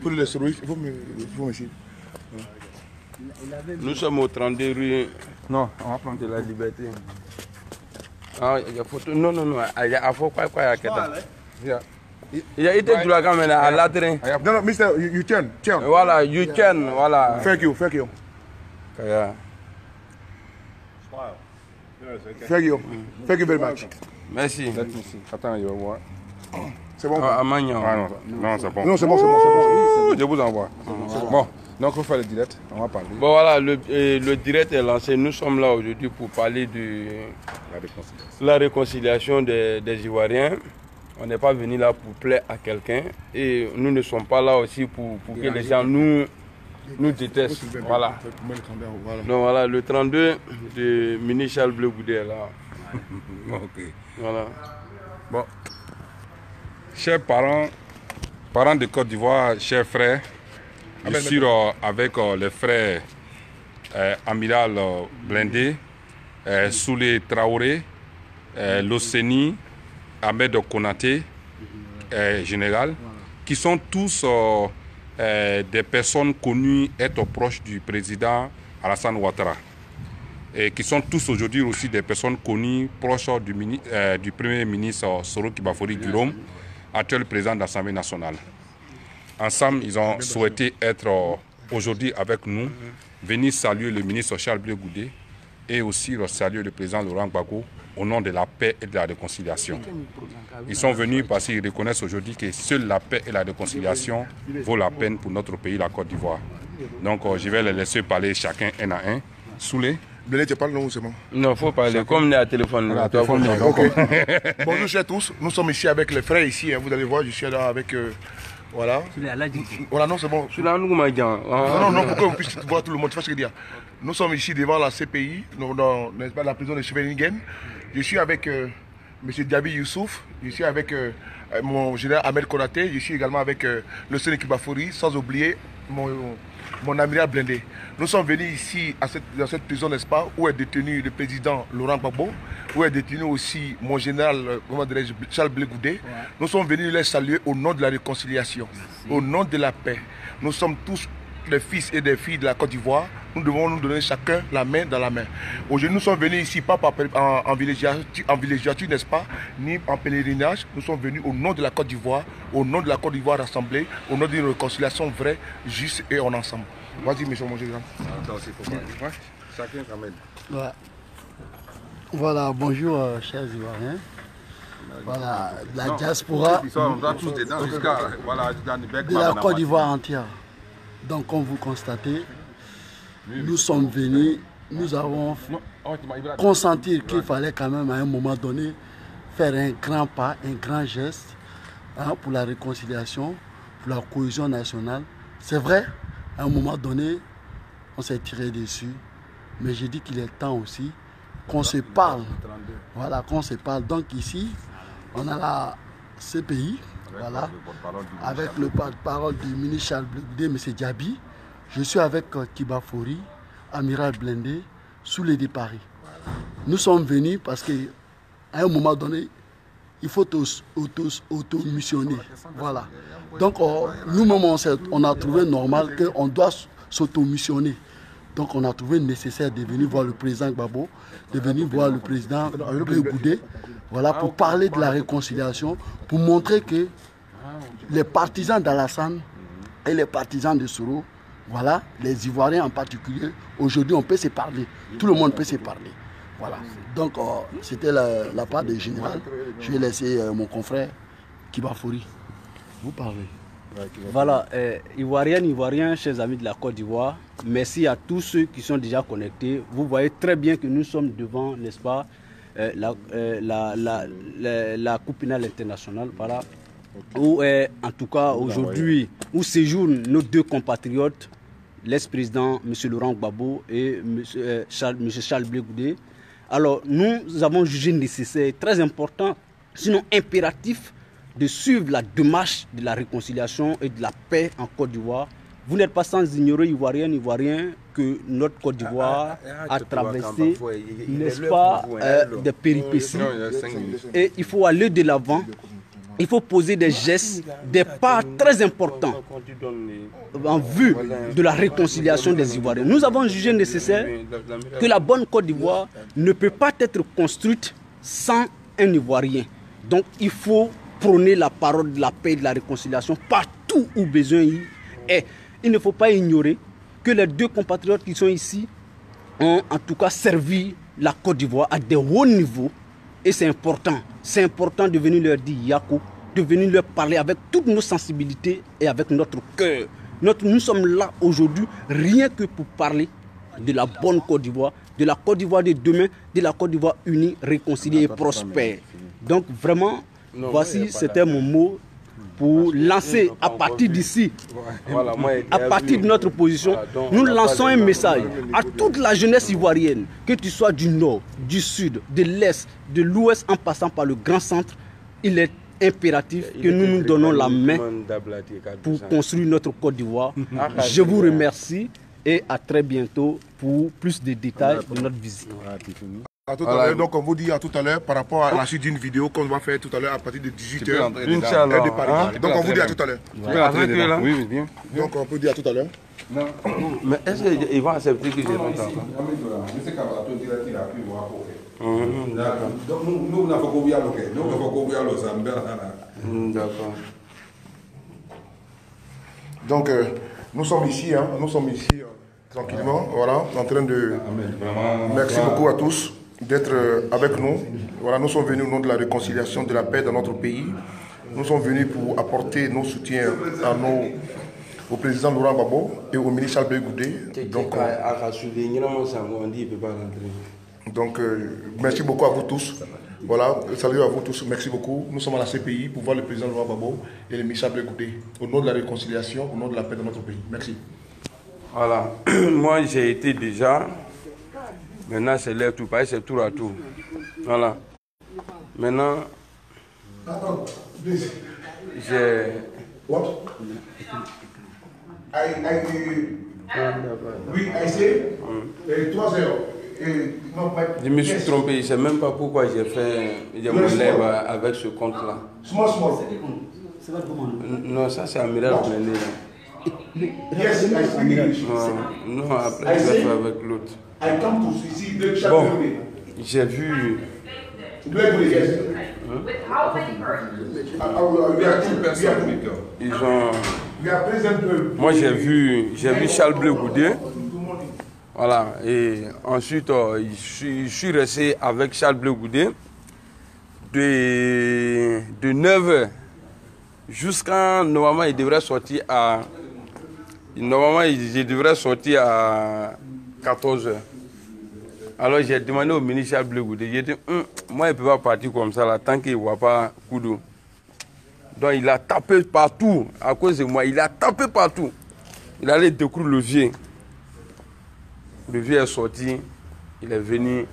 Pour le souris, il faut me suivre. Nous sommes au 32 rue. Non, on va prendre de la liberté. Ah, il y a photo. Non, non, non. Il y a quoi, il y a quelqu'un. Yeah. Il y a été de la caméra à l'adresse. No, no, mister, you turn. Voilà, you can, voilà. Thank you. Yeah. Thank you very much. Merci. Let me see. Attends, you voir. C'est bon? Ah, Magnan. Ah non, c'est bon. Non, c'est bon. Je vous envoie. Bon, donc on va faire le direct, on va parler. Bon voilà, le direct est lancé. Nous sommes là aujourd'hui pour parler de la réconciliation des Ivoiriens. On n'est pas venu là pour plaire à quelqu'un et nous ne sommes pas là aussi pour que les gens nous détestent. Voilà. Donc voilà, le 32 de ministre Charles Bleu Goudé est là. Ok. Voilà. Bon. Chers parents de Côte d'Ivoire, chers frères, je suis avec les frères Amiral Blindé, Soulé Traoré, Loseni, Ahmed Konaté, général, qui sont tous des personnes connues être proches du président Alassane Ouattara. Et qui sont tous aujourd'hui aussi des personnes connues proches du Premier ministre Soro Kibafori Guillaume, actuel président de l'Assemblée nationale. Ensemble, ils ont souhaité être aujourd'hui avec nous, venir saluer le ministre Charles Bleu Goudé et aussi saluer le président Laurent Gbagbo au nom de la paix et de la réconciliation. Ils sont venus parce qu'ils reconnaissent aujourd'hui que seule la paix et la réconciliation vaut la peine pour notre pays, la Côte d'Ivoire. Donc je vais les laisser parler chacun un à un. Soulé. Belé, tu parles non, c'est bon. Non, il faut parler. Comme on est à téléphone. Okay. Bonjour chers tous. Nous sommes ici avec les frères ici. Hein, vous allez voir, je suis là avec... voilà. Voilà, non, c'est bon. Non, non, pour que vous puissiez voir tout le monde. Tu vois ce que je veux dire. Nous sommes ici devant la CPI, dans la prison de Scheveningen. Je suis avec M. Diaby Youssouf. Je suis avec mon général Ahmed Konaté. Je suis également avec le Séné Kibafori, sans oublier mon amiral Blindé. Nous sommes venus ici dans cette prison, n'est-ce pas, où est détenu le président Laurent Gbagbo, où est détenu aussi mon général Charles Bleu Goudé. Ouais. Nous sommes venus les saluer au nom de la réconciliation, au nom de la paix. Nous sommes tous les fils et des filles de la Côte d'Ivoire. Nous devons nous donner chacun la main dans la main. Aujourd'hui, nous sommes venus ici, pas en villégiature, n'est-ce pas, ni en pèlerinage. Nous sommes venus au nom de la Côte d'Ivoire, au nom de la Côte d'Ivoire rassemblée, au nom d'une réconciliation vraie, juste et en ensemble. Vas-y, monsieur mon général. Chacun ramène. Ouais. Voilà, bonjour, chers Ivoiriens. Voilà, la diaspora de la Côte d'Ivoire entière. Donc, comme vous constatez, nous sommes venus, nous avons consenti qu'il fallait quand même à un moment donné faire un grand pas, un grand geste pour la réconciliation, pour la cohésion nationale. C'est vrai, à un moment donné, on s'est tiré dessus, mais j'ai dit qu'il est temps aussi qu'on se parle. Voilà, qu'on se parle. Donc ici, on a la CPI, voilà, avec le porte-parole du ministre Charles Bleu Goudé, M. Diaby. Je suis avec Kibafori, amiral Blindé, Soulé de Paris. Nous sommes venus parce qu'à un moment donné, il faut auto-missionner. Voilà. Donc, nous-mêmes, on a trouvé normal qu'on doit s'auto-missionner. Donc, on a trouvé nécessaire de venir voir le président Gbagbo, de venir voir le président Bleu Goudé, voilà, pour parler de la réconciliation, pour montrer que les partisans d'Alassane et les partisans de Soro, voilà, les Ivoiriens en particulier, aujourd'hui, on peut se parler. Tout le monde peut se parler. Voilà. Donc, c'était la part des généraux. Je vais laisser mon confrère Kibafori vous parler. Voilà, Ivoiriennes, Ivoiriens, chers amis de la Côte d'Ivoire, merci à tous ceux qui sont déjà connectés. Vous voyez très bien que nous sommes devant, n'est-ce pas, la Coupe pénale internationale, voilà, où, en tout cas, aujourd'hui, où séjournent nos deux compatriotes, l'ex-président M. Laurent Gbagbo et M. Charles Bleu Goudé. Alors, nous avons jugé nécessaire, très important, sinon impératif, de suivre la démarche de la réconciliation et de la paix en Côte d'Ivoire. Vous n'êtes pas sans ignorer, Ivoiriennes, Ivoiriens, que notre Côte d'Ivoire a traversé, n'est-ce pas, des péripéties. Et il faut aller de l'avant il faut poser des gestes, des pas très importants en vue de la réconciliation des Ivoiriens. Nous avons jugé nécessaire que la bonne Côte d'Ivoire ne peut pas être construite sans un Ivoirien. Donc il faut prôner la parole de la paix et de la réconciliation partout où besoin y est. Il ne faut pas ignorer que les deux compatriotes qui sont ici ont en tout cas servi la Côte d'Ivoire à des hauts niveaux. Et c'est important de venir leur dire Yako, de venir leur parler avec toutes nos sensibilités et avec notre cœur. Nous sommes là aujourd'hui rien que pour parler de la bonne Côte d'Ivoire, de la Côte d'Ivoire de demain, de la Côte d'Ivoire unie, réconciliée et prospère. Donc vraiment, voici, c'était mon mot pour lancer à partir d'ici, à partir de notre position, nous lançons un message à toute la jeunesse ivoirienne, que tu sois du nord, du sud, de l'est, de l'ouest, en passant par le grand centre. Il est impératif que nous nous donnons la main pour construire notre Côte d'Ivoire. Je vous remercie et à très bientôt pour plus de détails de notre visite. À tout à l'heure, donc on vous dit à tout à l'heure par rapport à la suite d'une vidéo qu'on va faire tout à l'heure à partir de 18h de Paris. Donc on vous dit à tout à l'heure. Oui, bien. Donc on peut dire à tout à l'heure. Non. Mais est-ce qu'ils vont accepter que je rentre là? Donc nous n'avons pas oublié le nous n'avons pas oublié le Zambie. D'accord. Donc nous sommes ici, tranquillement, voilà, en train de... Merci beaucoup à tous d'être avec nous. Voilà, nous sommes venus au nom de la réconciliation, de la paix dans notre pays. Nous sommes venus pour apporter nos soutiens au président Laurent Gbagbo et au ministre Charles Blé Goudé. Donc, merci beaucoup à vous tous. Voilà, salut à vous tous, merci beaucoup. Nous sommes à la CPI pour voir le président Laurent Gbagbo et le ministre Charles Blé Goudé au nom de la réconciliation, au nom de la paix dans notre pays. Merci. Voilà, moi j'ai été déjà, maintenant c'est l'air tout pareil, c'est tour à tour. Voilà, maintenant j'ai... What? Oui, I say, 3 heures. Je me suis trompé, je ne sais même pas pourquoi j'ai mon lèvre avec ce compte-là. Small. Non, ça c'est Amiral Blendé. Yes, I speak English. Non, après je vais faire avec l'autre. Bon, j'ai vu... Ils ont... Moi j'ai vu Charles Blé Goudé. Voilà, et ensuite je suis resté avec Charles Blé Goudé de 9h jusqu'à normalement il devrait sortir à 14h. Alors j'ai demandé au ministre Charles Blé Goudé, j'ai dit moi il ne peut pas partir comme ça là, tant qu'il ne voit pas Koudou. Donc il a tapé partout à cause de moi, il a tapé partout. Il allait découvrir le vieux. Le vieux est sorti, il est venu,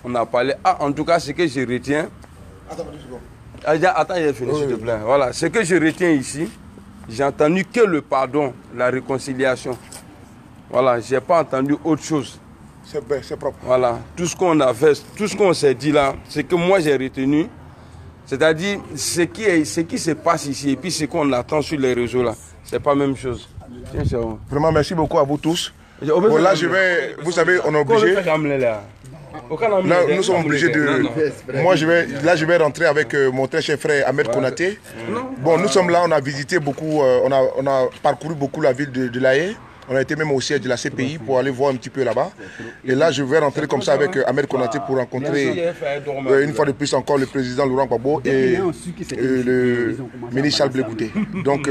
on a parlé. Ah, en tout cas, ce que je retiens... Attends, il est fini, s'il te plaît. Voilà, ce que je retiens ici, j'ai entendu que le pardon, la réconciliation. Voilà, je n'ai pas entendu autre chose. C'est propre. Voilà, tout ce qu'on a fait, tout ce qu'on s'est dit là, c'est que moi j'ai retenu. C'est-à-dire, ce qui se passe ici et puis ce qu'on attend sur les réseaux là, c'est pas la même chose. Tiens, vraiment, merci beaucoup à vous tous. Bon, là, vous savez, on est obligé. Là, nous sommes obligés de... Moi, je vais rentrer avec mon très cher frère Ahmed Konaté. Bon, nous sommes là, on a visité beaucoup, on a parcouru beaucoup la ville de La Haye. On a été même au siège de la CPI pour aller voir un petit peu là-bas. Et là, je vais rentrer comme ça avec Ahmed Konaté pour rencontrer une fois de plus encore le président Laurent Gbagbo et le ministre Charles Blé Goudé. Donc,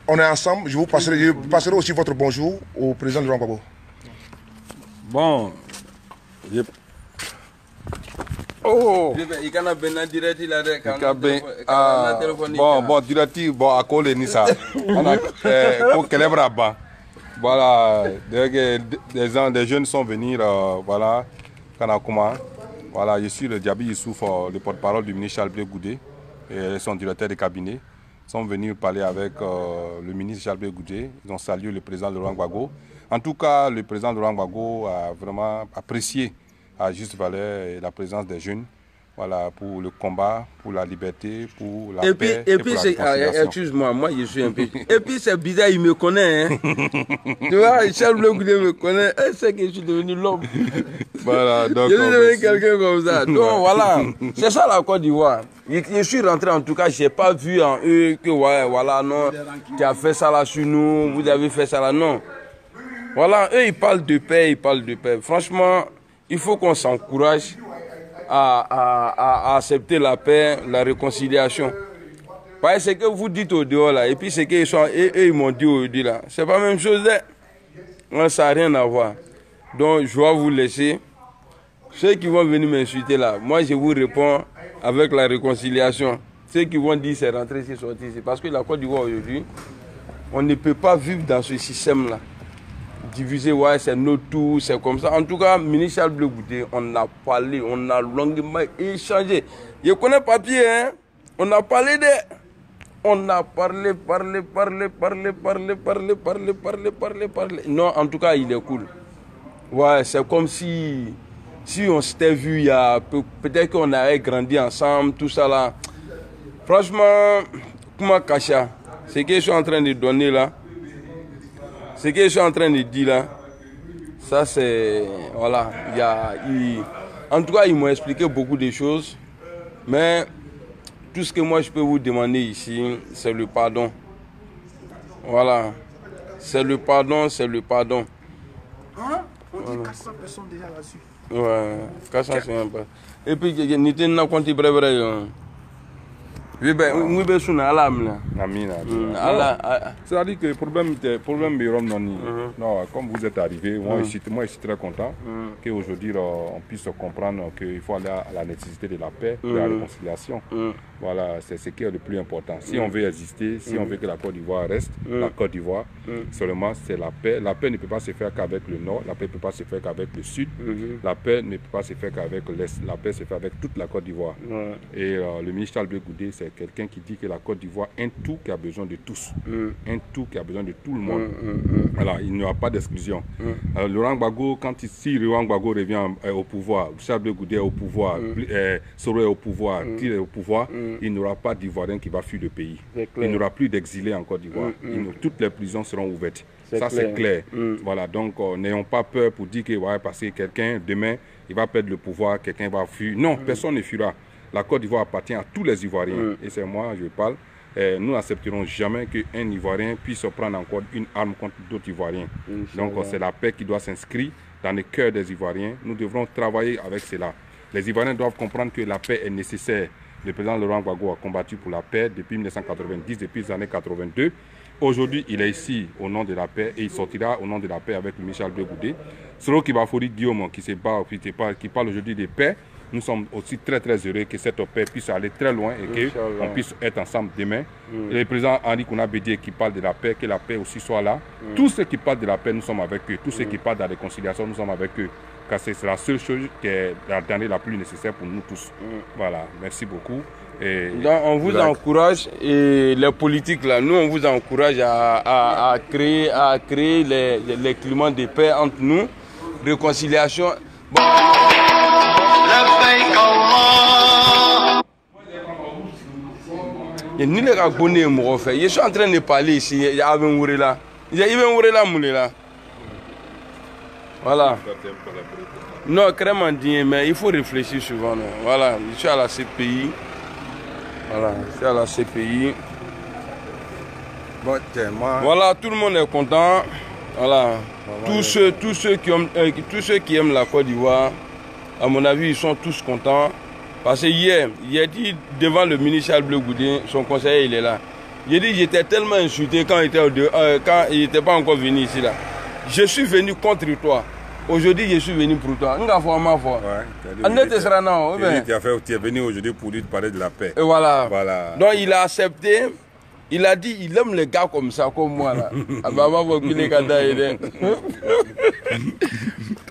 on est ensemble. Je passerai aussi votre bonjour au président Laurent Gbagbo. Bon. Bon, direct, bon, à cause de Nissa. On a voilà, des jeunes sont venus, voilà, Kanakuma. Voilà, je suis le Diaby Youssouf, le porte-parole du ministre Charles Blé Goudé et son directeur de cabinet. Ils sont venus parler avec le ministre Charles Blé Goudé. Ils ont salué le président Laurent Gbagbo. En tout cas, le président Laurent Gbagbo a vraiment apprécié à juste valeur la présence des jeunes voilà, pour le combat, pour la liberté, pour la paix et pour la réconciliation. Excuse-moi, moi je suis un peu... Et puis c'est bizarre, il me connaît. Hein. Tu vois, Charles Blé Goudé me connaît, elle sait que je suis devenu l'homme. Voilà, donc... Je suis devenu quelqu'un comme ça. Donc voilà, c'est ça la Côte d'Ivoire. Je suis rentré, en tout cas, je n'ai pas vu en eux que ouais, voilà, non, tu as fait ça là sur nous, vous avez fait ça là, non. Voilà, eux ils parlent de paix, ils parlent de paix. Franchement, il faut qu'on s'encourage à accepter la paix, la réconciliation. Parce que ce que vous dites au dehors là, et puis ce qu'ils m'ont dit au dehors là, c'est pas la même chose. Là. Ça n'a rien à voir. Donc je vais vous laisser. Ceux qui vont venir m'insulter là, moi je vous réponds avec la réconciliation. Ceux qui vont dire c'est rentré, c'est sorti, c'est parce que la Côte d'Ivoire aujourd'hui, on ne peut pas vivre dans ce système là. Diviser, ouais, c'est notre tour, c'est comme ça. En tout cas, ministre Charles Blé Goudé, on a parlé, on a longuement échangé. Je connais papier, hein. On a parlé de... On a parlé. Non, en tout cas, il est cool. Ouais, c'est comme si on s'était vu il y a... Peut-être qu'on avait grandi ensemble, tout ça là. Franchement, comment Kacha, ce que je suis en train de donner là, ce que je suis en train de dire là, ça c'est... Voilà, en tout cas, ils m'ont expliqué beaucoup de choses. Mais tout ce que moi je peux vous demander ici, c'est le pardon. Voilà. C'est le pardon, c'est le pardon. Hein? On dit 400 personnes déjà là-dessus. Ouais, 400 c'est un peu. Et puis, il y a une compte brève. Oui, ben, nous sommes à l'âme. C'est-à-dire que le problème non, comme vous êtes arrivé, moi je suis très content qu'aujourd'hui on puisse comprendre qu'il faut aller à la nécessité de la paix, de la réconciliation. Voilà, c'est ce qui est le plus important. Si on veut exister, si on veut que la Côte d'Ivoire reste, la Côte d'Ivoire, seulement c'est la paix. La paix ne peut pas se faire qu'avec le Nord, la paix ne peut pas se faire qu'avec le Sud, la paix ne peut pas se faire qu'avec l'Est, la paix se fait avec toute la Côte d'Ivoire. Et le ministre Charles Blé Goudé, c'est quelqu'un qui dit que la Côte d'Ivoire est un tout qui a besoin de tous, un tout qui a besoin de tout le monde. Alors, il n'y aura pas d'exclusion. Alors, Laurent Gbagbo, si Laurent Gbagbo revient au pouvoir, Charles Blé Goudé est au pouvoir, Soro est au pouvoir, Tire est au pouvoir, il n'y aura pas d'Ivoirien qui va fuir le pays. Il n'y aura plus d'exilés en Côte d'Ivoire. Toutes les prisons seront ouvertes. Ça, c'est clair. Voilà, donc n'ayons pas peur pour dire que ouais, parce que quelqu'un, demain, il va perdre le pouvoir, quelqu'un va fuir. Non, personne ne fuira. La Côte d'Ivoire appartient à tous les Ivoiriens. Et c'est moi, je parle. Nous n'accepterons jamais qu'un Ivoirien puisse prendre encore une arme contre d'autres Ivoiriens. Donc c'est la paix qui doit s'inscrire dans le cœur des Ivoiriens. Nous devrons travailler avec cela. Les Ivoiriens doivent comprendre que la paix est nécessaire. Le président Laurent Gbagbo a combattu pour la paix depuis 1990, depuis les années 82. Aujourd'hui, il est ici au nom de la paix et il sortira au nom de la paix avec Michel Blé Goudé. Soro Kibafori Guillaume qui parle aujourd'hui de paix. Nous sommes aussi très heureux que cette paix puisse aller très loin et qu'on puisse être ensemble demain. Et le président Henri Kouna Bédié qui parle de la paix, que la paix aussi soit là. Tous ceux qui parlent de la paix, nous sommes avec eux. Tous ceux qui parlent de la réconciliation, nous sommes avec eux. Car c'est la seule chose qui est la dernière, la plus nécessaire pour nous tous. Voilà, merci beaucoup. Et donc on vous encourage, et les politiques là, nous on vous encourage à créer les climats de paix entre nous, réconciliation. Bon. Je suis en train de parler ici, il y a un là. Il y a un là. Voilà. Non, crème dit, mais il faut réfléchir souvent. Voilà, je suis à la CPI. Voilà, je suis à la CPI. Voilà, tout le monde est content. Voilà. Tous ceux qui aiment la Côte d'Ivoire, à mon avis, ils sont tous contents. Parce que hier, il a dit devant le ministre Charles Blé Goudé, son conseiller, il est là. Il a dit j'étais tellement insulté quand il n'était pas encore venu ici. Là. Je suis venu contre toi. Aujourd'hui, je suis venu pour toi. Tu es venu aujourd'hui pour lui parler de la paix. Et voilà. Donc il a accepté. Il a dit il aime les gars comme ça, comme moi. Là.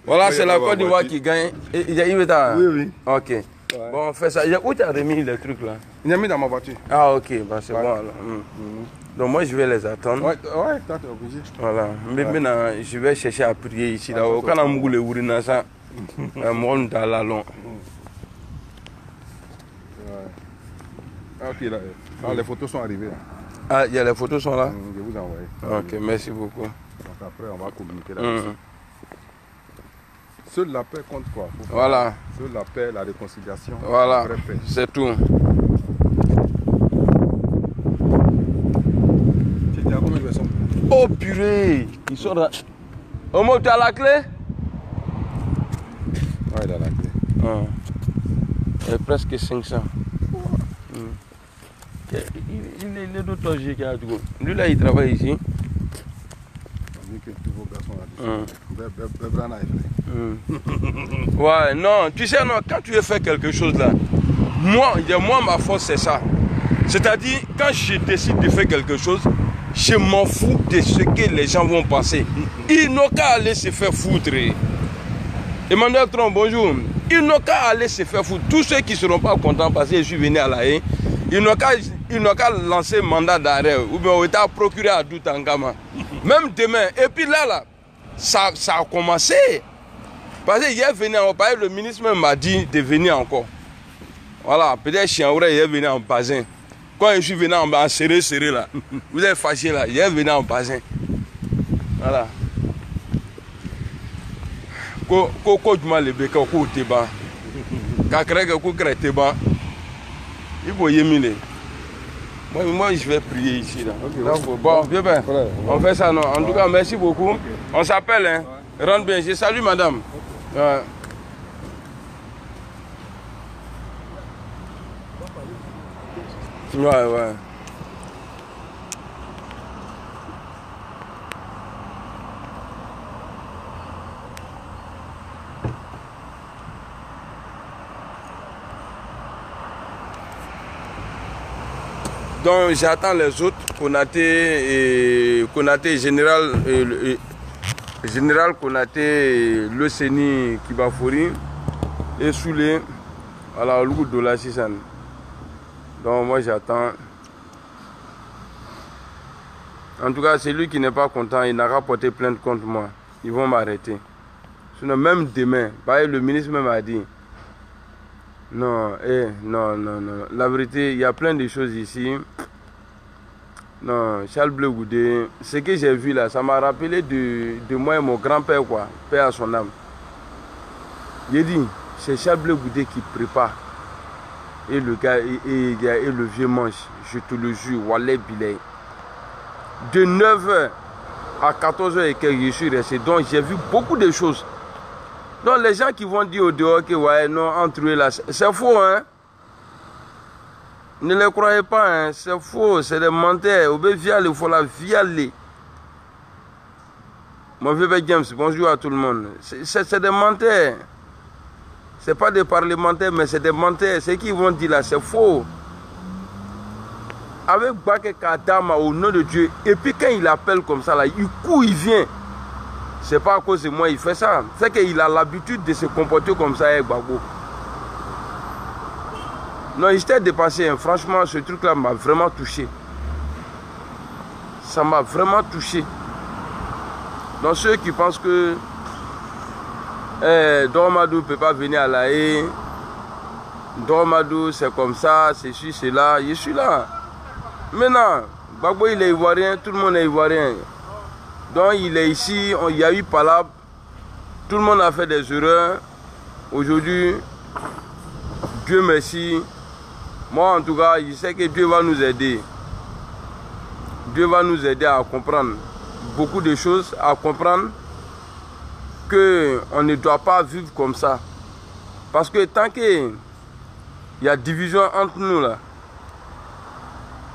Voilà, c'est la Côte d'Ivoire qui gagne. Oui. Ok. Ouais. Bon, on fait ça. Où tu as remis les trucs là? Il a mis dans ma voiture. Ah, ok, bah, c'est bon alors. Donc, moi, je vais les attendre. Ouais, toi, tu es obligé. Voilà. Mais maintenant, je vais chercher à prier ici. Là. Quand on a un ça, on dans la longue. Ok, là, les photos sont arrivées. Ah, il y a les photos sont là? Je vous envoie. Ok, merci beaucoup. Donc après, on va communiquer là-dessus. Seule la paix compte quoi? Voilà. Seule la paix, la réconciliation. Voilà, c'est tout. Tu dis à combien de personnes? Oh purée, ils sont là. Omo, tu as la clé? Ouais, il a la clé. Il est presque 500. Il est d'autres qui a tout. Lui là, il travaille ici. On dit que tous vos gars sont là. Ouais, non, tu sais, non, quand tu veux faire quelque chose là, moi ma force c'est ça. C'est-à-dire, quand je décide de faire quelque chose, je m'en fous de ce que les gens vont penser. Ils n'ont qu'à aller se faire foutre. Emmanuel Trump, bonjour. Ils n'ont qu'à aller se faire foutre. Tous ceux qui ne seront pas contents parce que je suis venu à la haie, ils n'ont qu'à lancer mandat d'arrêt ou bien on t'a procuré à Doutangama. Même demain. Et puis là, ça a commencé. Parce que hier venu en Paris, le ministre même m'a dit de venir encore. Voilà, peut-être chien il est venu en bazin. Quand je suis venu en serré là, vous êtes fâché là, il est venu en bazin. Voilà. Ko juma le be ko te ban. Ka kreke ko krete ban. Il faut yemile. Moi, je vais prier ici là. Okay, bon, bien, on fait ça non. En tout cas, merci beaucoup. Okay. On s'appelle hein. Ouais. Rentre bien. Je salue madame. Ouais. Ouais. Donc j'attends les autres, Konaté, Général Konaté, Le Seni Kibafouri et Soulé à la Loup de la Sisane. Donc moi j'attends. En tout cas, celui qui n'est pas content, il n'a qu'à porter plainte contre moi. Ils vont m'arrêter. Sinon même demain, le ministre même a dit. Non, non. La vérité, il y a plein de choses ici. Non, Charles Bleu Goudé, ce que j'ai vu là, ça m'a rappelé de moi et mon grand-père, quoi. Père à son âme. J'ai dit, c'est Charles Bleu Goudé qui prépare. Et le gars, et le vieux mange, je te le jure, Wallet Bilay. De 9h à 14h et quelques, je suis resté. Donc j'ai vu beaucoup de choses. Donc les gens qui vont dire au dehors que ouais, non, entre eux là, c'est faux, hein. Ne les croyez pas, hein, c'est faux, c'est des menteurs. Il faut la vialer. Mon vieux James, bonjour à tout le monde. C'est des menteurs. Ce n'est pas des parlementaires, mais c'est des menteurs. Ce qu'ils vont dire là, c'est faux. Avec Baké Kadama au nom de Dieu, et puis quand il appelle comme ça, là, il court, il vient. C'est pas à cause de moi il fait ça. C'est qu'il a l'habitude de se comporter comme ça avec Gbagbo. Non, il s'était dépassé. Hein. Franchement, ce truc-là m'a vraiment touché. Ça m'a vraiment touché. Donc ceux qui pensent que Dormadou ne peut pas venir à la haie, Dormadou c'est comme ça, c'est ci, c'est là, je suis là. Maintenant, Gbagbo il est ivoirien, tout le monde est ivoirien. Donc il est ici, il y a eu palabre, tout le monde a fait des erreurs. Aujourd'hui, Dieu merci. Moi en tout cas, je sais que Dieu va nous aider. Dieu va nous aider à comprendre beaucoup de choses, à comprendre qu'on ne doit pas vivre comme ça. Parce que tant qu'il y a division entre nous là,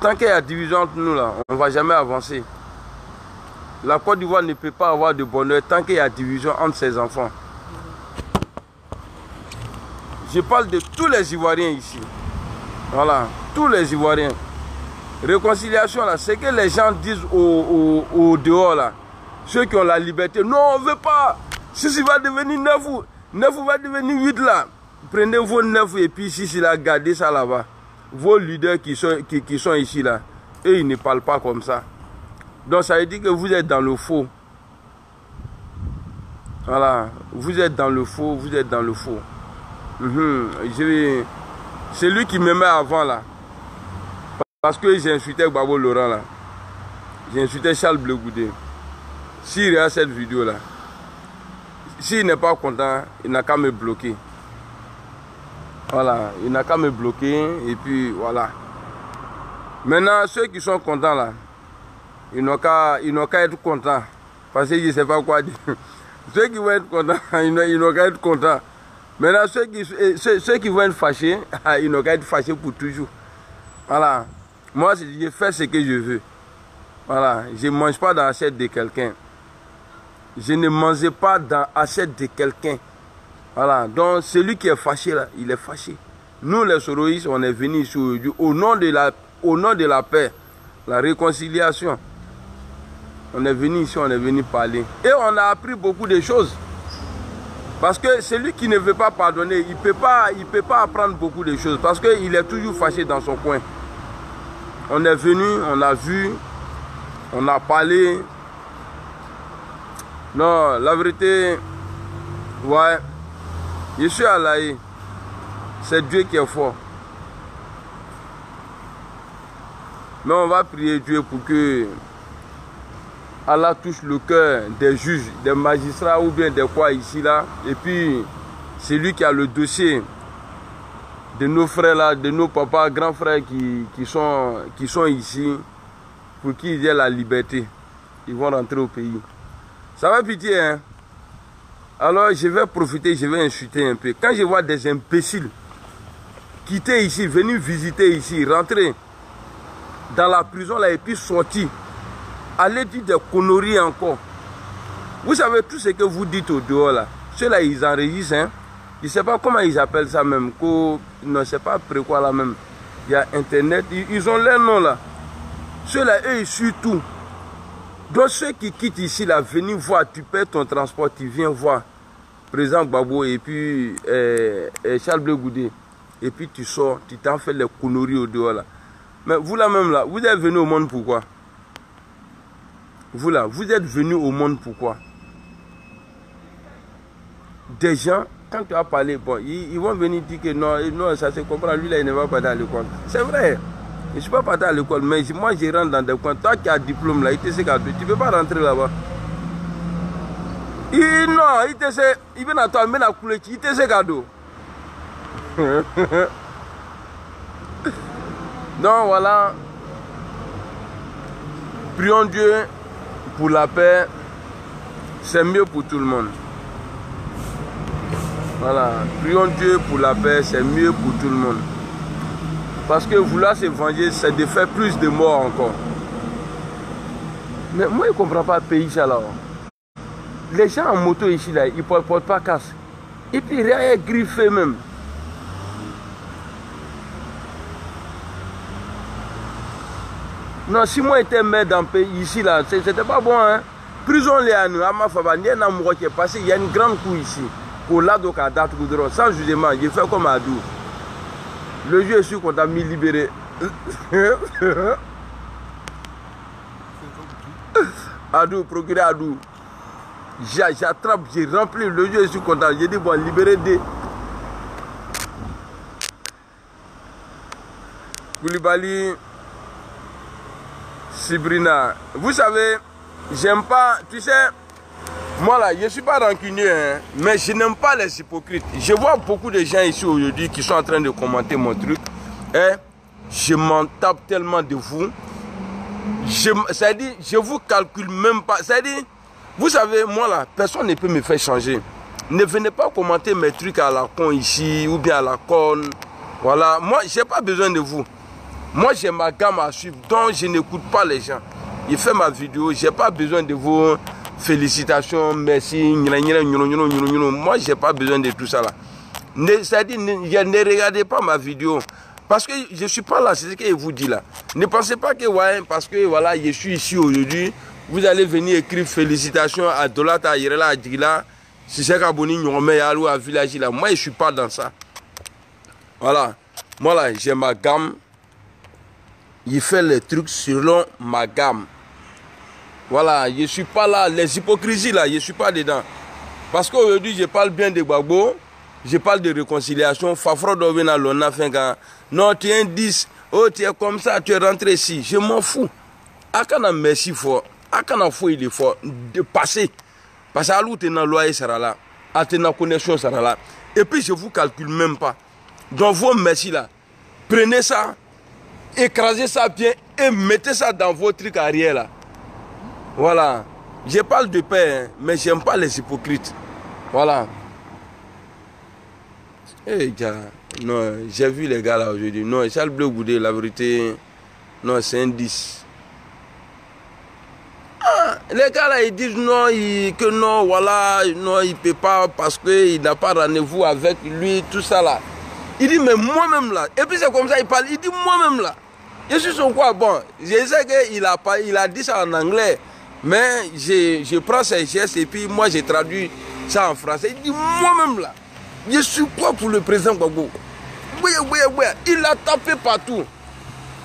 tant qu'il y a division entre nous là, on ne va jamais avancer. La Côte d'Ivoire ne peut pas avoir de bonheur tant qu'il y a division entre ses enfants. Je parle de tous les Ivoiriens ici. Voilà, tous les Ivoiriens. Réconciliation là, c'est que les gens disent au dehors là, ceux qui ont la liberté, non on ne veut pas. Si va devenir 9 va devenir 8 là. Prenez vos 9 et puis si là, gardez ça là-bas. Vos leaders qui sont ici là, eux ils ne parlent pas comme ça. Donc ça veut dire que vous êtes dans le faux. Voilà, vous êtes dans le faux, vous êtes dans le faux. C'est lui qui me met avant là. Parce que j'ai insulté Gbagbo Laurent là. J'ai insulté Charles Blé Goudé. S'il regarde cette vidéo là, s'il n'est pas content, il n'a qu'à me bloquer. Voilà, il n'a qu'à me bloquer et puis voilà. Maintenant, ceux qui sont contents là, ils n'ont qu'à être contents. Parce que je ne sais pas quoi dire. Ceux qui vont être contents, ils n'ont qu'à être contents. Maintenant, ceux qui vont être fâchés, ils n'ont qu'à être fâchés pour toujours. Voilà. Moi, je fais ce que je veux. Voilà. Je ne mange pas dans l'assiette de quelqu'un. Je ne mangeais pas dans l'assiette de quelqu'un. Voilà. Donc, celui qui est fâché là, il est fâché. Nous, les soroïstes, on est venus ici aujourd'hui au nom de la paix, la réconciliation. On est venu ici, on est venu parler. Et on a appris beaucoup de choses. Parce que celui qui ne veut pas pardonner, il peut pas apprendre beaucoup de choses. Parce qu'il est toujours fâché dans son coin. On est venu, on a vu, on a parlé. Non, la vérité, ouais, je suis à l'Aïe. C'est Dieu qui est fort. Mais on va prier Dieu pour que Allah touche le cœur des juges, des magistrats ou bien des quoi ici là. Et puis, c'est lui qui a le dossier de nos frères là, de nos papas, grands frères qui sont ici, pour qu'ils aient la liberté. Ils vont rentrer au pays. Ça va pitié, hein? Alors, je vais profiter, je vais insulter un peu. Quand je vois des imbéciles quitter ici, venir visiter ici, rentrer dans la prison là et puis sortir, aller dire des conneries encore. Vous savez tout ce que vous dites au dehors là. Ceux-là, ils enregistrent, hein. Je ne sais pas comment ils appellent ça même. Non, c'est pas après quoi là même. Il y a Internet, ils ont leur nom là. Ceux-là, eux, ils suivent tout. Donc ceux qui quittent ici là, venir voir, tu paies ton transport, tu viens voir président Gbagbo et puis Charles Blé Goudé. Et puis tu sors, tu t'en fais les conneries au dehors là. Mais vous là même là, vous êtes venu au monde pourquoi? Vous là, vous êtes venu au monde pourquoi? Des gens, quand tu as parlé, bon, ils vont venir dire que non, non, ça se comprend, lui là il ne va pas aller à l'école. C'est vrai, je ne suis pas parti à l'école, mais moi je rentre dans des coins. Toi qui as un diplôme là, tu ne peux pas rentrer là-bas. Non, il vient à toi, mais la couleur, il te sait cadeau. Donc voilà, prions Dieu pour la paix, c'est mieux pour tout le monde. Voilà, prions Dieu pour la paix, c'est mieux pour tout le monde. Parce que vouloir se venger, c'est de faire plus de morts encore. Mais moi, je ne comprends pas le pays ça là. Les gens en moto ici, là, ils ne portent pas casque. Et puis, rien est griffé même. Non, si moi j'étais maire d'un pays ici, là, c'était pas bon, hein. Prison, il y a une grande cour ici. Pour l'ado qui a date sans jugement, j'ai fait comme Adou. Le juge est sûr qu'on t'a mis libéré. Adou, procureur Adou. J'attrape, j'ai rempli, le juge est sûr qu'on t'a. J'ai dit, bon, libéré des. Koulibaly, Sibrina. Vous savez, j'aime pas, tu sais, moi là, je ne suis pas rancunier, hein, mais je n'aime pas les hypocrites. Je vois beaucoup de gens ici aujourd'hui qui sont en train de commenter mon truc. Et je m'en tape tellement de vous. C'est-à-dire, je ne vous calcule même pas. C'est-à-dire, vous savez, moi là, personne ne peut me faire changer. Ne venez pas commenter mes trucs à la con ici, ou bien à la conne. Voilà, moi, je n'ai pas besoin de vous. Moi, j'ai ma gamme à suivre, donc je n'écoute pas les gens. Il fait ma vidéo, je n'ai pas besoin de vos félicitations, merci, moi, je n'ai pas besoin de tout ça là. C'est-à-dire, ne regardez pas ma vidéo, parce que je ne suis pas là, c'est ce que je vous dis là. Ne pensez pas que, ouais, parce que voilà, je suis ici aujourd'hui, vous allez venir écrire félicitations à Dolata, Yerela, Adjila, si c'est Kaboni, Nyomé, Alou, à village là. Moi, je ne suis pas dans ça. Voilà, moi là, j'ai ma gamme. Il fait les trucs selon ma gamme. Voilà, je ne suis pas là. Les hypocrisies là, je ne suis pas dedans. Parce qu'aujourd'hui, je parle bien de Gbagbo. Je parle de réconciliation. Fafro Dovena Lona Fenga. Non, tu es un 10. Oh, tu es comme ça, tu es rentré ici. Je m'en fous. Akana merci fort. Akana fou il est fort. De passer. Parce que à l'autre, tu es dans le loyer, sera là. À la connexion, sera là. Et puis, je ne vous calcule même pas. Donc, vos merci là. Prenez ça, écrasez ça bien et mettez ça dans vos trucs arrière là. Voilà. Je parle de paix, hein, mais j'aime pas les hypocrites. Voilà. Eh, gars, non, j'ai vu les gars là aujourd'hui. Non, Charles Bleu Goudé, la vérité, non, c'est un 10. Ah, les gars là, ils disent non, que non, voilà, non, il ne peut pas parce qu'il n'a pas rendez-vous avec lui, tout ça là. Il dit, mais moi-même là, et puis c'est comme ça, il parle, il dit moi-même là. Je suis sur quoi? Bon, je sais qu'il a dit ça en anglais, mais je prends ses gestes et puis moi j'ai traduit ça en français. Il dit moi-même là, je suis quoi pour le président Gbagbo? Il a tapé partout.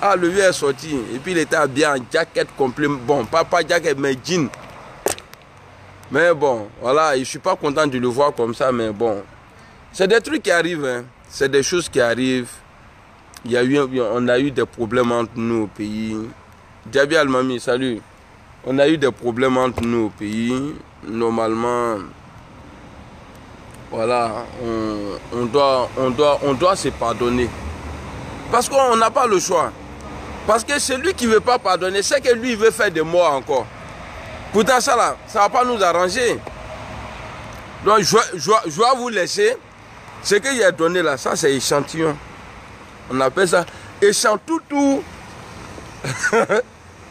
Ah, le vieux est sorti et puis il était habillé en jacket complet. Bon, pas jacket, mais jean. Mais bon, voilà, je ne suis pas content de le voir comme ça, mais bon. C'est des trucs qui arrivent, hein. C'est des choses qui arrivent. On a eu des problèmes entre nous au pays. Diaby Almami, salut. On a eu des problèmes entre nous au pays. Normalement, voilà, on doit se pardonner. Parce qu'on n'a pas le choix. Parce que celui qui ne veut pas pardonner, c'est que lui, il veut faire des morts encore. Pourtant, ça là, ça ne va pas nous arranger. Donc, je dois vous laisser. Ce qu'il a donné là, ça c'est échantillon. On appelle ça échantillon.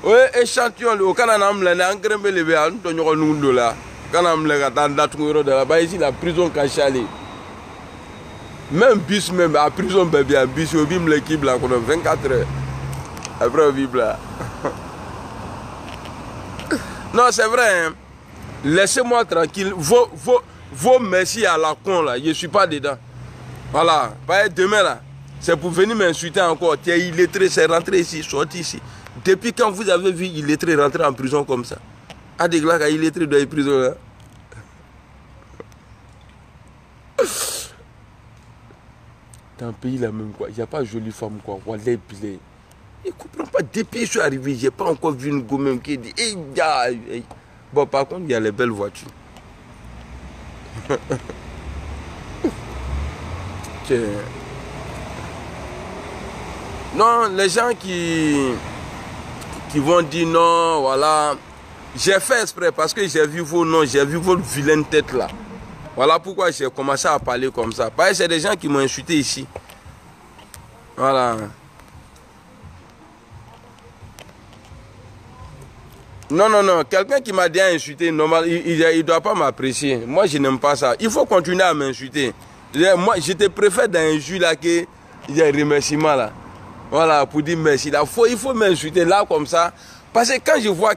Oui, échantillon. Au Canada, on a un grand bébé, on a ici la prison cachée. Même bus, même à prison, bébé, à bus, au bim l'équipe là, 24 heures. Après, au bim là. Non, c'est vrai. Hein. Laissez-moi tranquille. Vos merci à la con là, je ne suis pas dedans. Voilà, demain là, c'est pour venir m'insulter encore. Tu es illettré, c'est rentré ici, sorti ici. Depuis quand vous avez vu illettré rentrer en prison comme ça? Ah, des gars, illettré dans les prisons là. Dans le pays là même quoi, il n'y a pas de jolie femme quoi. Voilà, il ne comprend pas. Depuis que je suis arrivé, je n'ai pas encore vu une go même qui dit hey, hey. Bon, par contre, il y a les belles voitures. Non, les gens qui vont dire non, voilà. J'ai fait exprès parce que j'ai vu vos noms, j'ai vu votre vilaine tête là. Voilà pourquoi j'ai commencé à parler comme ça. Parce que c'est des gens qui m'ont insulté ici. Voilà. Non, non, non. Quelqu'un qui m'a déjà insulté, normal, il ne doit pas m'apprécier. Moi, je n'aime pas ça. Il faut continuer à m'insulter. Moi, je te préfère dans un jus là qu'il y a un remerciement là. Voilà, pour dire merci. Là, il faut m'insulter là comme ça. Parce que quand je vois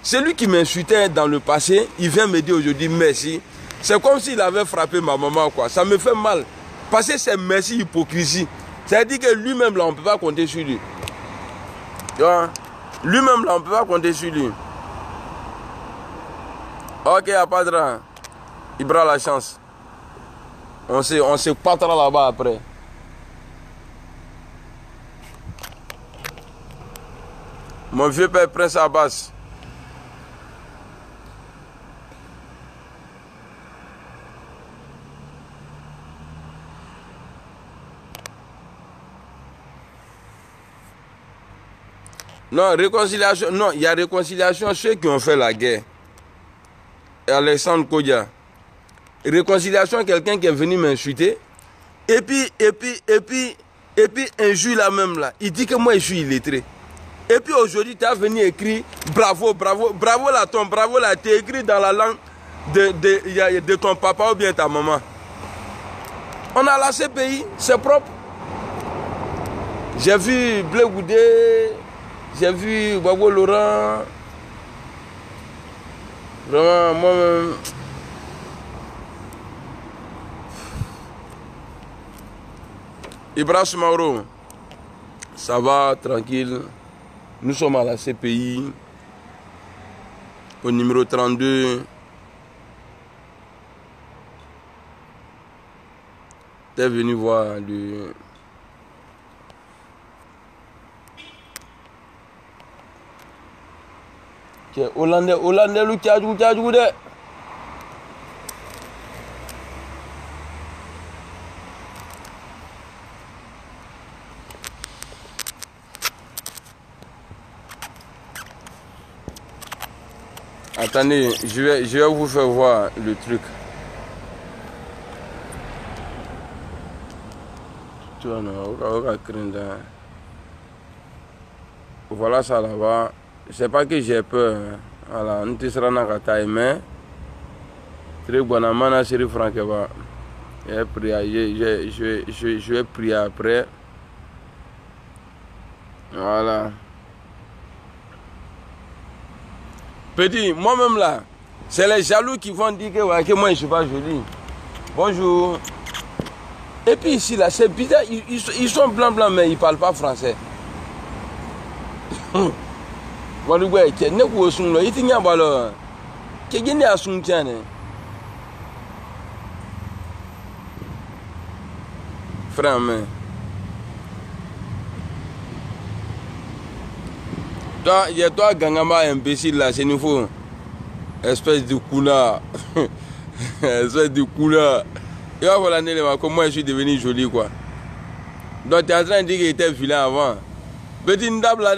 celui qui m'insultait dans le passé, il vient me dire aujourd'hui merci. C'est comme s'il avait frappé ma maman, quoi. Ça me fait mal. Parce que c'est merci hypocrisie. C'est-à-dire que lui-même, là, on ne peut pas compter sur lui. Tu vois? Lui-même, là, on ne peut pas compter sur lui. Ok, à Padra. Il prend la chance. On se partira là-bas après. Mon vieux père Prince Abbas. Non, réconciliation, non, il y a réconciliation ceux qui ont fait la guerre. Alexandre Kodia. Réconciliation, quelqu'un qui est venu m'insulter. Et puis, un jour là même là, il dit que moi je suis illettré. Et puis aujourd'hui, tu as venu écrire bravo, bravo, bravo là, ton bravo là, tu es écrit dans la langue de ton papa ou bien ta maman. On a la CPI, c'est propre. J'ai vu Bleu Goudé, j'ai vu Gbagbo Laurent. Vraiment, moi-même. Ibrahim Mauro, ça va, tranquille. Nous sommes à la CPI, au numéro 32. Tu es venu voir Hollandais, le Tchadjou de. Attendez, je vais vous faire voir le truc. Voilà ça là-bas. C'est pas que j'ai peur. Voilà, on te sera dans la taille, mais très bonnement, c'est Franck. Je vais prier après. Voilà. Petit, moi-même là, c'est les jaloux qui vont dire que moi je suis pas joli. Bonjour. Et puis ici là, c'est bizarre, ils sont blancs mais ils parlent pas français. Voilà, ouais, tu n'es pas son là, il t'y a pas là. Tu es à son tien. Frère, mais. Toi, il y a toi, Gangama imbécile là, c'est nouveau. Espèce de coula. Espèce de coula. Et voilà, comment je suis devenu joli quoi. Donc tu es en train de dire qu'il était vilain avant. Petit ndab là.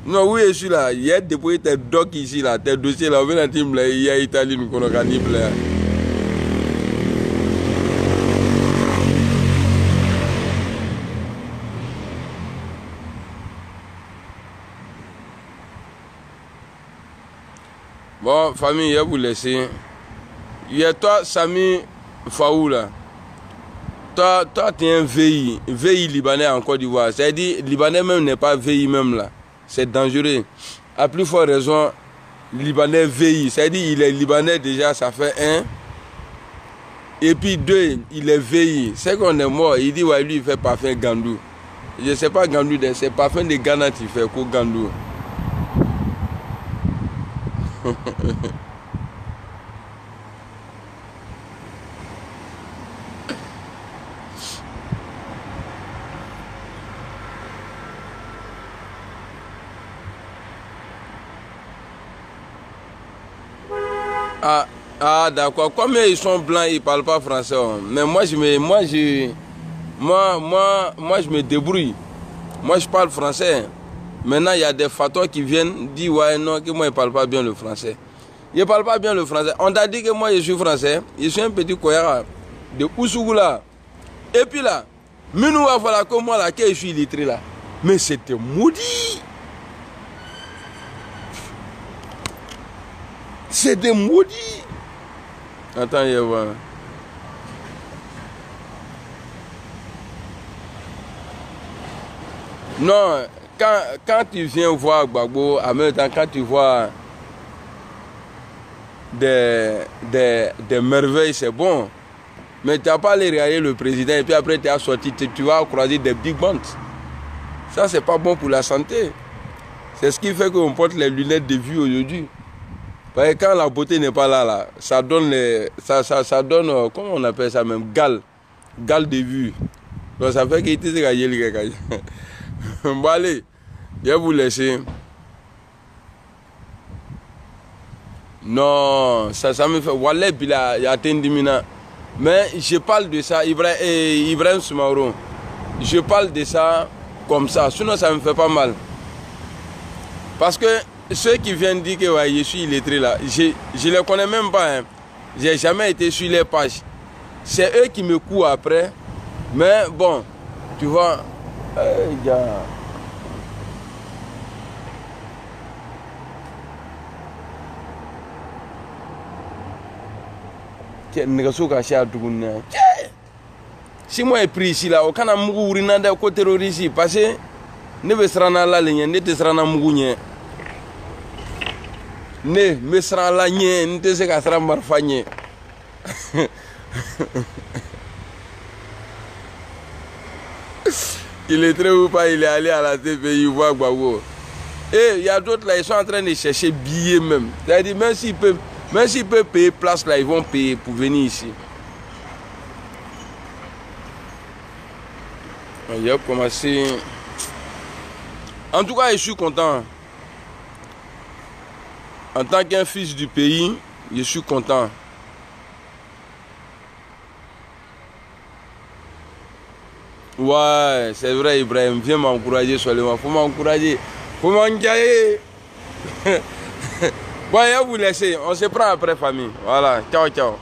Non, oui, je suis là. Il y a déployé tes docs ici, là, tes dossiers là. On vient de dire il y a Italie, nous connaissons là. Bon, famille, je vais vous laisser. Il y a toi, Sami Faou là. Toi, tu es un VI libanais en Côte d'Ivoire. C'est-à-dire, Libanais même n'est pas VI même là. C'est dangereux. À plus forte raison, Libanais VI. C'est-à-dire, il est Libanais déjà, ça fait 1. Et puis 2, il est VI. C'est qu'on est mort. Il dit, ouais, lui, il fait parfum Gandou. Je ne sais pas Gandou, c'est parfum de Ghana qu'il fait, quoi, Gandou. Ah d'accord. Comme ils sont blancs, ils ne parlent pas français. Mais moi je me débrouille. Moi je parle français. Maintenant il y a des fatwas qui viennent dire ouais non que moi je ne parle pas bien le français. Je ne parle pas bien le français. On t'a dit que moi je suis français. Je suis un petit koyara de Ousougou là. Et puis là, nous voilà comme moi là que je suis illettré là. Mais c'était maudit. C'était maudit. Attends, je vois. Non, quand tu viens voir Gbagbo, en même temps, quand tu vois des merveilles, c'est bon. Mais tu n'as pas allé regarder le président et puis après tu as sorti, tu vas croiser des big bands. Ça, c'est pas bon pour la santé. C'est ce qui fait qu'on porte les lunettes de vue aujourd'hui. Parce que quand la beauté n'est pas là, ça donne ça donne, comment on appelle ça même, gale de vue. Donc ça fait qu'il était gagné les gars. Bon allez, je vais vous laisser. Non, ça me fait. Wallah, il y a atteint 10 minutes. Mais je parle de ça, Ibrahim Soumaoro. Je parle de ça comme ça, sinon ça me fait pas mal. Parce que ceux qui viennent dire que ouais, je suis illettré là, je ne les connais même pas. Hein. Je n'ai jamais été sur les pages. C'est eux qui me courent après. Mais bon, tu vois. Gars. Si moi je pris ici là, aucun amour n'a de côté terroriste parce que ne me sera la ligne, ne te sera na mugougne. Ne me sera la ligne, ne te sera marfagné. Il est très ou pas, il est allé à la TPI, il voit Gbagbo. Et il y a d'autres là, ils sont en train de chercher billets même. C'est-à-dire, même s'ils peuvent payer place là, ils vont payer pour venir ici. Il a commencé. En tout cas, je suis content. En tant qu'un fils du pays, je suis content. Ouais, c'est vrai, Ibrahim, viens m'encourager seulement. Faut m'encourager. Faut m'engager. Bon, je vais vous laisser. On se prend après, famille. Voilà, ciao, ciao.